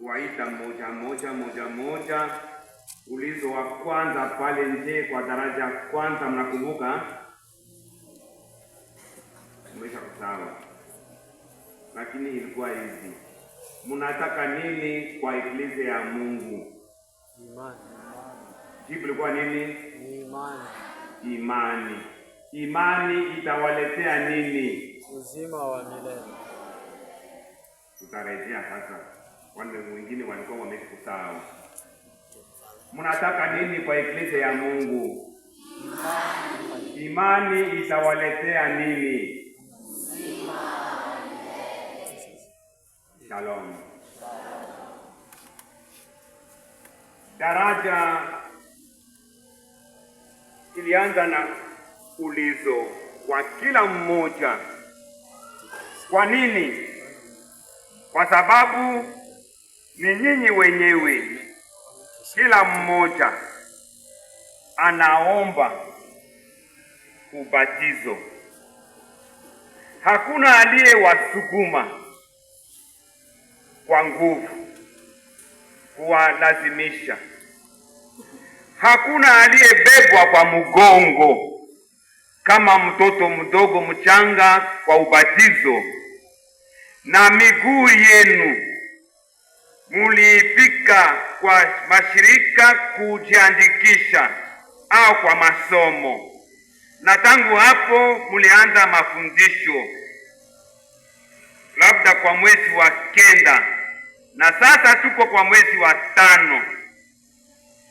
kuwaita moja moja. Ulizo wa kwanza pale nje kwa daraja kwanza, mnakumbuka? Umesha kusahau, lakini ilikuwa hivi: mnataka nini kwa eklezia ya Mungu? Imani. Jibu ilikuwa nini? Imani. Imani. Imani itawaletea nini? Uzima wa milele. Tutarejea sasa, wale wengine walikuwa wamekusahau. Mnataka nini kwa eklezia ya Mungu? Imani itawaletea nini? Shalom. Daraja ilianza na ulizo kwa kila mmoja. Kwa nini? Kwa sababu ni nyinyi wenyewe, kila mmoja anaomba ubatizo. Hakuna aliyewasukuma kwa nguvu, kuwalazimisha. Hakuna aliyebebwa kwa mgongo kama mtoto mdogo mchanga kwa ubatizo. Na miguu yenu mulipika kwa mashirika kujiandikisha au kwa masomo, na tangu hapo mulianza mafundisho, labda kwa mwezi wa 9, na sasa tuko kwa mwezi wa 5.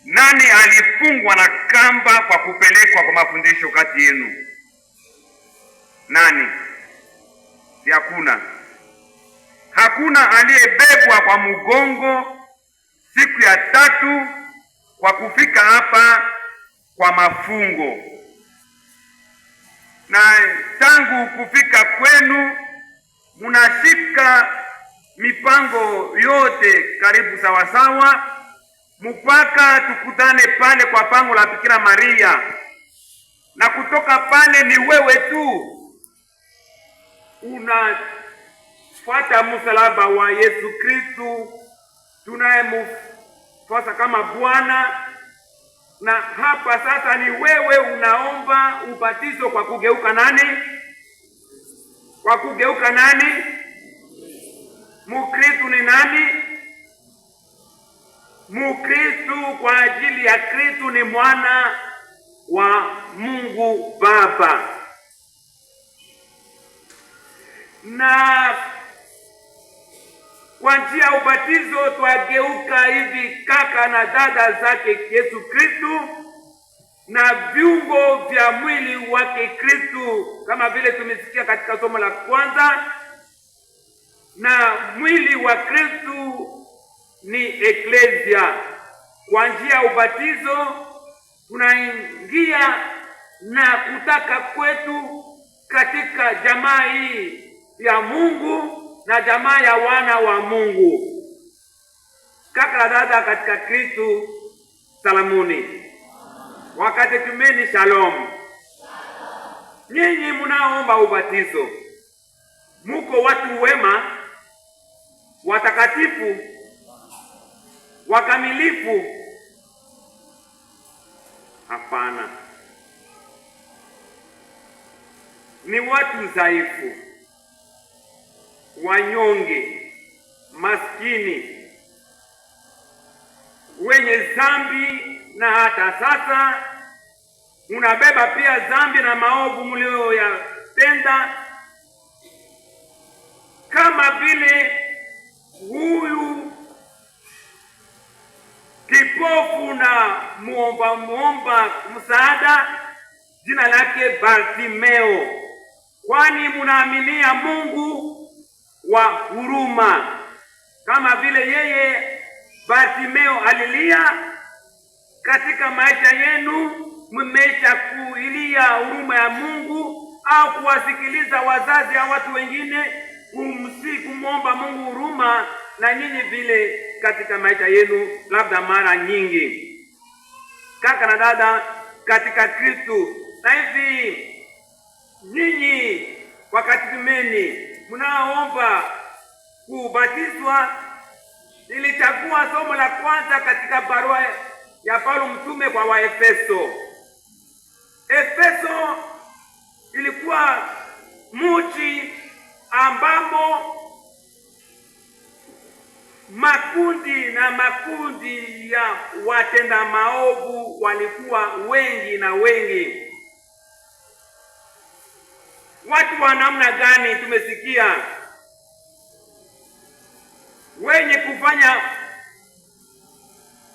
Nani alifungwa na kamba kwa kupelekwa kwa mafundisho kati yenu? Nani? Hakuna. Hakuna aliyebebwa kwa mgongo siku ya 3 kwa kufika hapa kwa mafungo. Na tangu kufika kwenu munashika mipango yote karibu sawasawa, mpaka tukutane pale kwa pango la Bikira Maria, na kutoka pale ni wewe tu unafuata msalaba wa Yesu Kristu tunayemfuata kama Bwana. Na hapa sasa ni wewe unaomba ubatizo kwa kugeuka nani? Kwa kugeuka nani? Mukristu ni nani? Mukristu kwa ajili ya Kristu ni mwana wa Mungu Baba. Na kwa njia ya ubatizo twageuka hivi kaka na dada zake Yesu Kristu na viungo vya mwili wake Kristu, kama vile tumesikia katika somo la kwanza. Na mwili wa Kristu ni eklezia. Kwa njia ya ubatizo tunaingia na kutaka kwetu katika jamaa hii ya Mungu na jamaa ya wana wa Mungu. Kaka na dada katika Kristu, salamuni. Wakatekumeni, shalom. Nyinyi mnaomba ubatizo, muko watu wema, watakatifu, wakamilifu? Hapana, ni watu dhaifu, wanyonge, maskini, wenye dhambi. Na hata sasa unabeba pia dhambi na maovu mlioyatenda, kama vile huyu kipofu na muomba msaada jina lake Bartimeo, kwani munaaminia Mungu wa huruma kama vile yeye Bartimeo alilia. Katika maisha yenu mmesha kuilia huruma ya Mungu au kuwasikiliza wazazi au watu wengine kumwomba Mungu huruma, na nyinyi vile katika maisha yenu labda mara nyingi. Kaka na dada katika Kristu, na hivi nyinyi wakati tumeni mnaomba kubatizwa, Nilichagua somo la kwanza katika barua ya Paulo mtume kwa Waefeso. Efeso ilikuwa mji ambamo makundi na makundi ya watenda maovu walikuwa wengi na wengi. Watu wa namna gani? Tumesikia wenye kufanya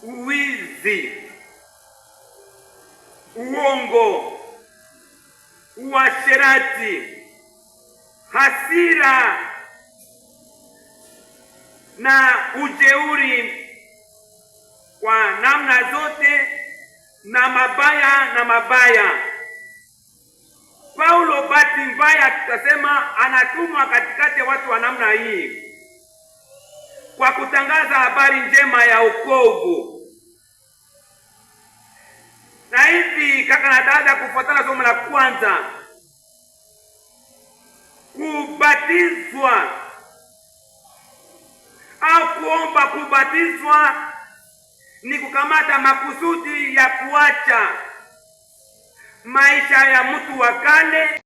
uwizi, uongo, uasherati, hasira na ujeuri kwa namna zote, na mabaya. Paulo bahati mbaya tutasema anatumwa katikati ya watu wa namna hii kwa kutangaza habari njema ya wokovu. Na hivi kaka na dada, kufuatana somo la kwanza, kubatizwa au kuomba kubatizwa ni kukamata makusudi ya kuacha maisha ya mtu wa kale,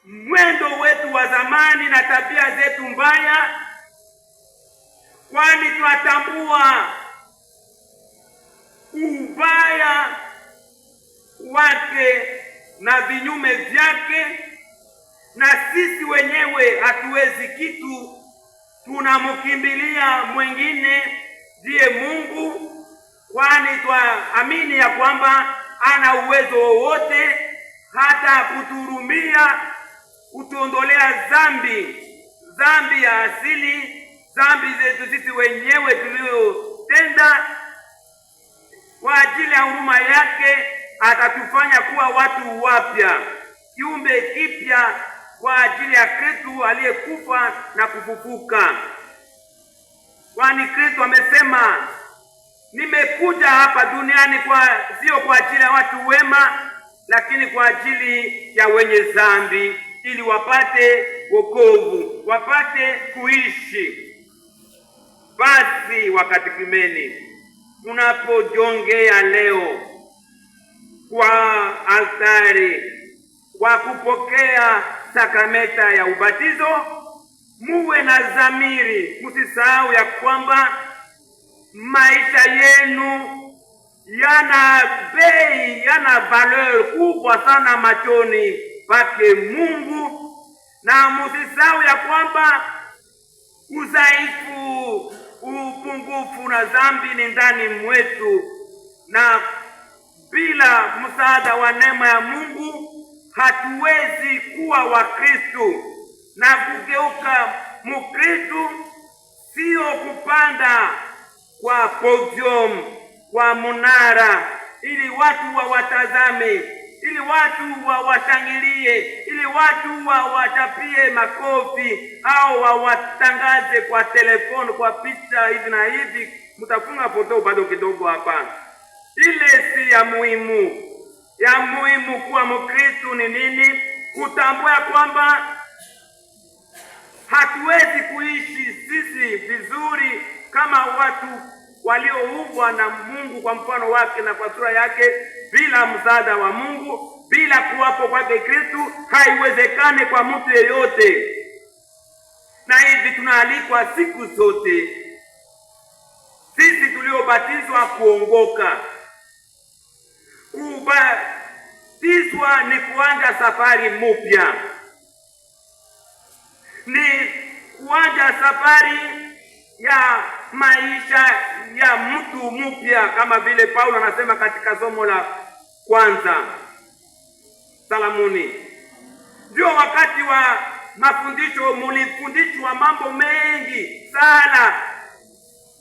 mwendo wetu wa zamani na tabia zetu mbaya, kwani tunatambua ubaya wake na vinyume vyake, na sisi wenyewe hatuwezi kitu. Tunamkimbilia mwingine ndiye Mungu, kwani twaamini ya kwamba ana uwezo wowote hata kuturumia, kutuondolea dhambi ya asili, dhambi zetu sisi wenyewe tuliyotenda. Kwa ajili ya huruma yake atatufanya kuwa watu wapya, kiumbe kipya kwa ajili ya Kristo aliyekufa na kufufuka. Kwani Kristo amesema, nimekuja hapa duniani sio kwa ajili ya watu wema, lakini kwa ajili ya wenye dhambi, ili wapate wokovu, wapate kuishi. Basi wakatekimeni, tunapojongea leo kwa altari kwa kupokea sakramenta ya ubatizo, muwe na dhamiri, msisahau ya kwamba maisha yenu yana bei, yana valeur kubwa sana machoni pake Mungu, na msisahau ya kwamba udhaifu, upungufu na dhambi ni ndani mwetu, na bila msaada wa neema ya Mungu hatuwezi kuwa Wakristo. Na kugeuka Mkristo sio kupanda kwa podium, kwa munara ili watu wawatazame, ili watu wawashangilie, ili watu wawachapie makofi au wawatangaze kwa telefoni, kwa picha hivi na hivi. Mtafunga foto bado kidogo hapa. Ile si ya muhimu. Ya muhimu kuwa Mkristo ni nini? Kutambua kwamba hatuwezi kuishi sisi vizuri kama watu walioumbwa na Mungu kwa mfano wake na kwa sura yake, bila msaada wa Mungu, bila kuwapo kwake Kristo, haiwezekane kwa mtu yeyote. Na hivi tunaalikwa siku zote sisi tuliobatizwa kuongoka. Kubatizwa ni kuanza safari mpya, ni kuanza safari ya maisha ya mtu mpya, kama vile Paulo anasema katika somo la kwanza. Salamuni. Ndio wakati wa mafundisho, mulifundishwa mambo mengi sana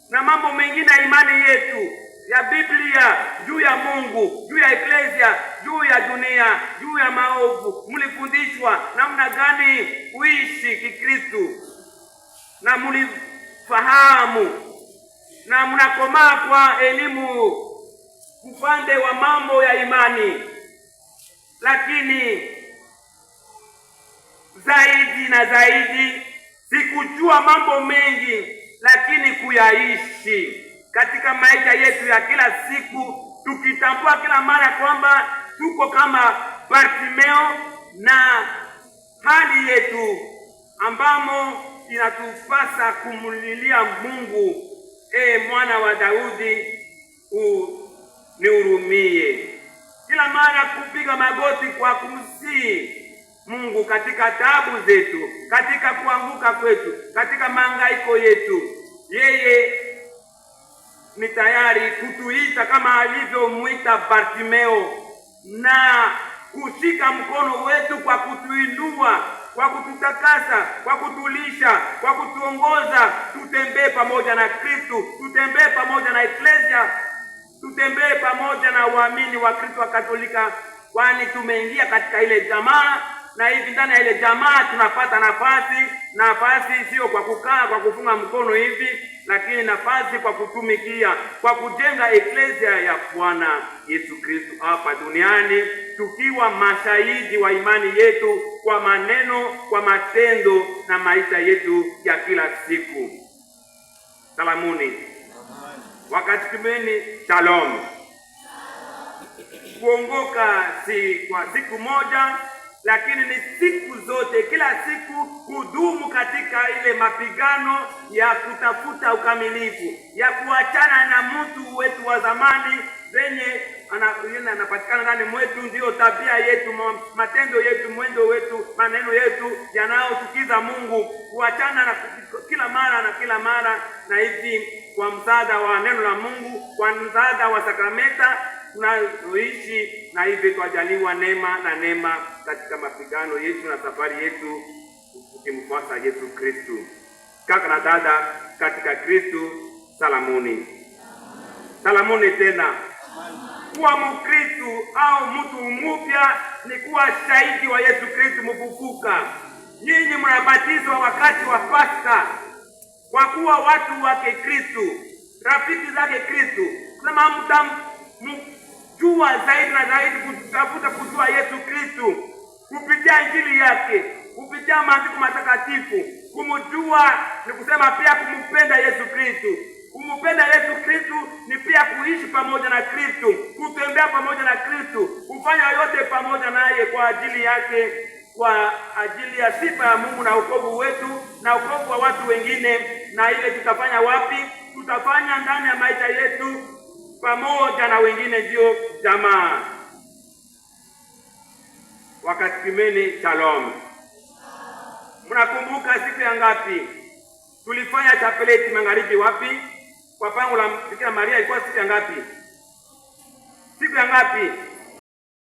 na mambo mengine ya imani yetu, ya Biblia, juu ya Mungu, juu ya eklesia, juu ya dunia, juu ya maovu. Mulifundishwa namna gani kuishi Kikristo, na mulifahamu, na mnakomaa kwa elimu upande wa mambo ya imani. Lakini zaidi na zaidi, sikujua mambo mengi, lakini kuyaishi katika maisha yetu ya kila siku, tukitambua kila mara kwamba tuko kama Bartimeo na hali yetu ambamo inatupasa kumulilia Mungu, mwana wa Daudi, unihurumie. Kila mara kupiga magoti kwa kumsihi Mungu katika taabu zetu, katika kuanguka kwetu, katika mahangaiko yetu. Yeye ni tayari kutuita kama alivyomwita Bartimeo na kushika mkono wetu kwa kutuinua, kwa kututakasa, kwa kutulisha, kwa kutuongoza, tutembee pamoja na Kristo, tutembee pamoja na eklesia, tutembee pamoja na waamini wa Kristo wa Katolika, kwani tumeingia katika ile jamaa, na hivi ndani ya ile jamaa tunapata nafasi sio kwa kukaa kwa kufunga mkono hivi, lakini nafasi kwa kutumikia, kwa kujenga eklesia ya Bwana Yesu Kristo hapa duniani, tukiwa mashahidi wa imani yetu kwa maneno, kwa matendo na maisha yetu ya kila siku. Salamuni. Wakati kimeni, shalom. Kuongoka si kwa siku moja, lakini ni siku zote, kila siku kudumu katika ile mapigano ya kutafuta ukamilifu, ya kuachana na mtu wetu wa zamani zenye anapatikana ndani mwetu, ndio tabia yetu, matendo yetu, mwendo wetu, maneno yetu yanayotukiza Mungu, kuachana na kila mara, na hivi kwa msaada wa neno la Mungu, kwa msaada wa sakramenta tunayoishi, na hivi twajaliwa neema katika mapigano yetu na safari yetu tukimfuasa Yesu Kristo. Kaka na dada katika Kristo, salamuni. Salamuni tena. Kuwa Mkristo au mtu mpya ni kuwa shahidi wa Yesu Kristo mfufuka. Nyinyi mnabatizwa wakati wa Pasaka kwa kuwa watu wake Kristo, rafiki zake Kristo. Kama mtamjua zaidi na zaidi, kutafuta kujua Yesu Kristo kupitia injili yake, kupitia maandiko matakatifu. Kumjua ni kusema pia kumpenda Yesu Kristo. Kumpenda Yesu Kristo ni pia kuishi pamoja na Kristo, kutembea pamoja na Kristo, kufanya yote pamoja naye kwa ajili yake, kwa ajili ya sifa ya Mungu na wokovu wetu na wokovu wa watu wengine. Na ile tutafanya wapi? Tutafanya ndani ya maisha yetu pamoja na wengine, ndio jamaa. Wakati kimeni, shalom. Mnakumbuka siku ya ngapi tulifanya chapeleti magharibi? Wapi? Kwa pango la Bikira Maria ilikuwa siku ya ngapi? Siku ya ngapi?